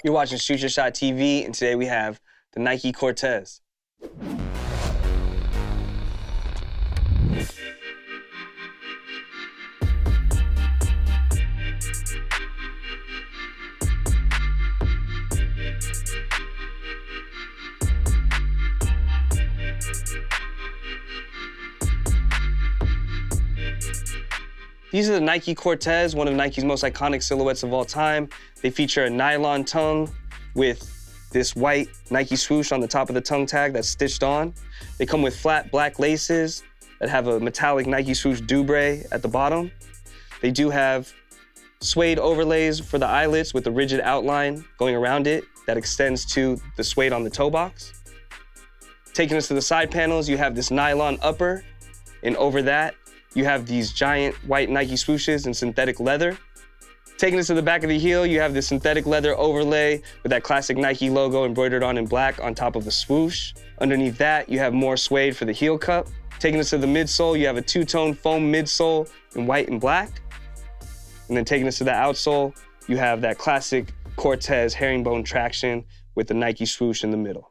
You're watching Shoot Your Shot TV, and today we have the Nike Cortez. These are the Nike Cortez, one of Nike's most iconic silhouettes of all time. They feature a nylon tongue with this white Nike swoosh on the top of the tongue tag that's stitched on. They come with flat black laces that have a metallic Nike swoosh doubre at the bottom. They do have suede overlays for the eyelets with a rigid outline going around it that extends to the suede on the toe box. Taking us to the side panels, you have this nylon upper, and over that, you have these giant white Nike swooshes in synthetic leather. Taking us to the back of the heel, you have this synthetic leather overlay with that classic Nike logo embroidered on in black on top of the swoosh. Underneath that, you have more suede for the heel cup. Taking us to the midsole, you have a two-tone foam midsole in white and black. And then taking us to the outsole, you have that classic Cortez herringbone traction with the Nike swoosh in the middle.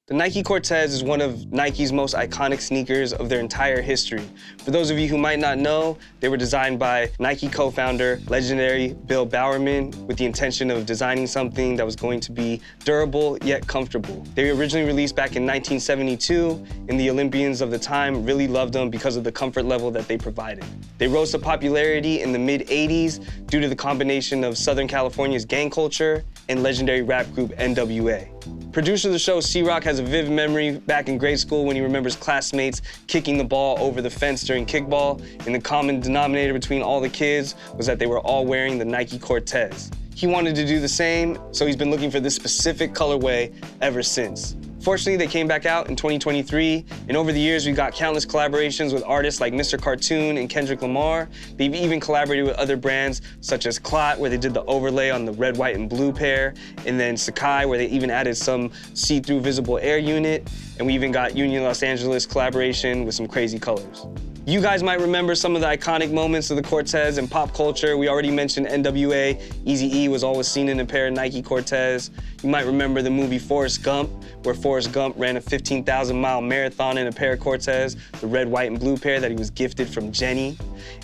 The Nike Cortez is one of Nike's most iconic sneakers of their entire history. For those of you who might not know, they were designed by Nike co-founder, legendary Bill Bowerman, with the intention of designing something that was going to be durable yet comfortable. They were originally released back in 1972, and the Olympians of the time really loved them because of the comfort level that they provided. They rose to popularity in the mid-'80s due to the combination of Southern California's gang culture and legendary rap group NWA. Producer of the show, C-Rock, has a vivid memory back in grade school when he remembers classmates kicking the ball over the fence during kickball, and the common denominator between all the kids was that they were all wearing the Nike Cortez. He wanted to do the same, so he's been looking for this specific colorway ever since. Fortunately, they came back out in 2023, and over the years, we got countless collaborations with artists like Mr. Cartoon and Kendrick Lamar. They've even collaborated with other brands such as Clot, where they did the overlay on the red, white, and blue pair, and then Sakai, where they even added some see-through visible air unit, and we even got Union Los Angeles collaboration with some crazy colors. You guys might remember some of the iconic moments of the Cortez in pop culture. We already mentioned NWA. Eazy-E was always seen in a pair of Nike Cortez. You might remember the movie Forrest Gump, where Forrest Gump ran a 15,000-mile marathon in a pair of Cortez, the red, white, and blue pair that he was gifted from Jenny.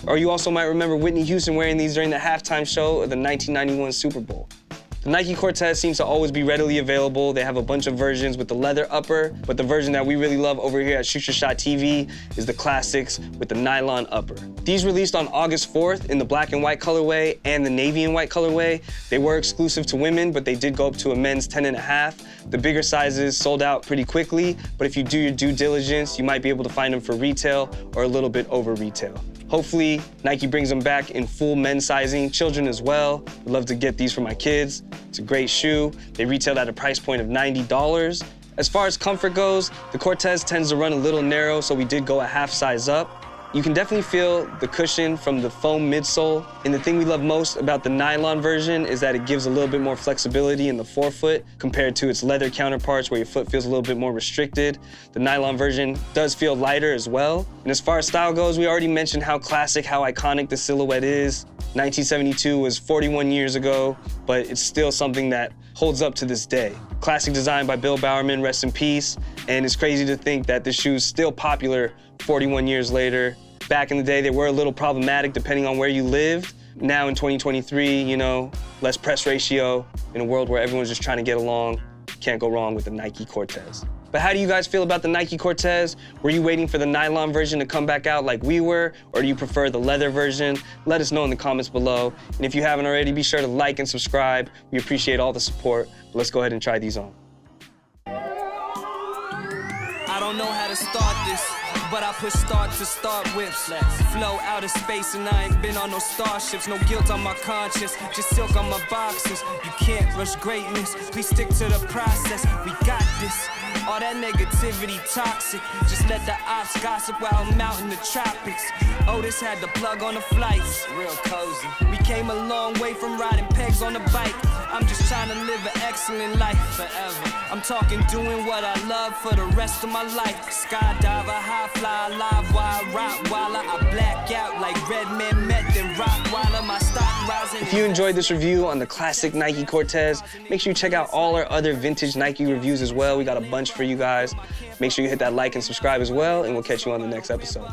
Or you also might remember Whitney Houston wearing these during the halftime show of the 1991 Super Bowl. The Nike Cortez seems to always be readily available. They have a bunch of versions with the leather upper, but the version that we really love over here at Shoot Your Shot TV is the classics with the nylon upper. These released on August 4th in the black and white colorway and the navy and white colorway. They were exclusive to women, but they did go up to a men's 10.5. The bigger sizes sold out pretty quickly, but if you do your due diligence, you might be able to find them for retail or a little bit over retail. Hopefully, Nike brings them back in full men's sizing, children as well. I'd love to get these for my kids. It's a great shoe. They retailed at a price point of $90. As far as comfort goes, the Cortez tends to run a little narrow, so we did go a half size up. You can definitely feel the cushion from the foam midsole. And the thing we love most about the nylon version is that it gives a little bit more flexibility in the forefoot compared to its leather counterparts where your foot feels a little bit more restricted. The nylon version does feel lighter as well. And as far as style goes, we already mentioned how classic, how iconic the silhouette is. 1972 was 41 years ago, but it's still something that holds up to this day. Classic design by Bill Bowerman, rest in peace. And it's crazy to think that this shoe is still popular 41 years later. Back in the day, they were a little problematic depending on where you lived. Now in 2023, you know, less press ratio in a world where everyone's just trying to get along. Can't go wrong with the Nike Cortez. But how do you guys feel about the Nike Cortez? Were you waiting for the nylon version to come back out like we were, or do you prefer the leather version? Let us know in the comments below. And if you haven't already, be sure to like and subscribe. We appreciate all the support. But let's go ahead and try these on. I don't know how to start this, but I push start to start whips. Flow out of space and I ain't been on no starships. No guilt on my conscience, just silk on my boxes. You can't rush greatness, please stick to the process. We got this. All that negativity toxic. Just let the ops gossip while I'm out in the tropics. Otis had the plug on the flights, real cozy. We came a long way from riding pegs on the bike. I'm just trying trying to live an excellent life forever. I'm talking doing what I love for the rest of my life. Skydiver, high fly, live wire, Rottweiler. I black out like Red Man Met, then Rottweiler. My stock rising. If you enjoyed this review on the classic Nike Cortez, make sure you check out all our other vintage Nike reviews as well. We got a bunch for you guys. Make sure you hit that like and subscribe as well, and we'll catch you on the next episode.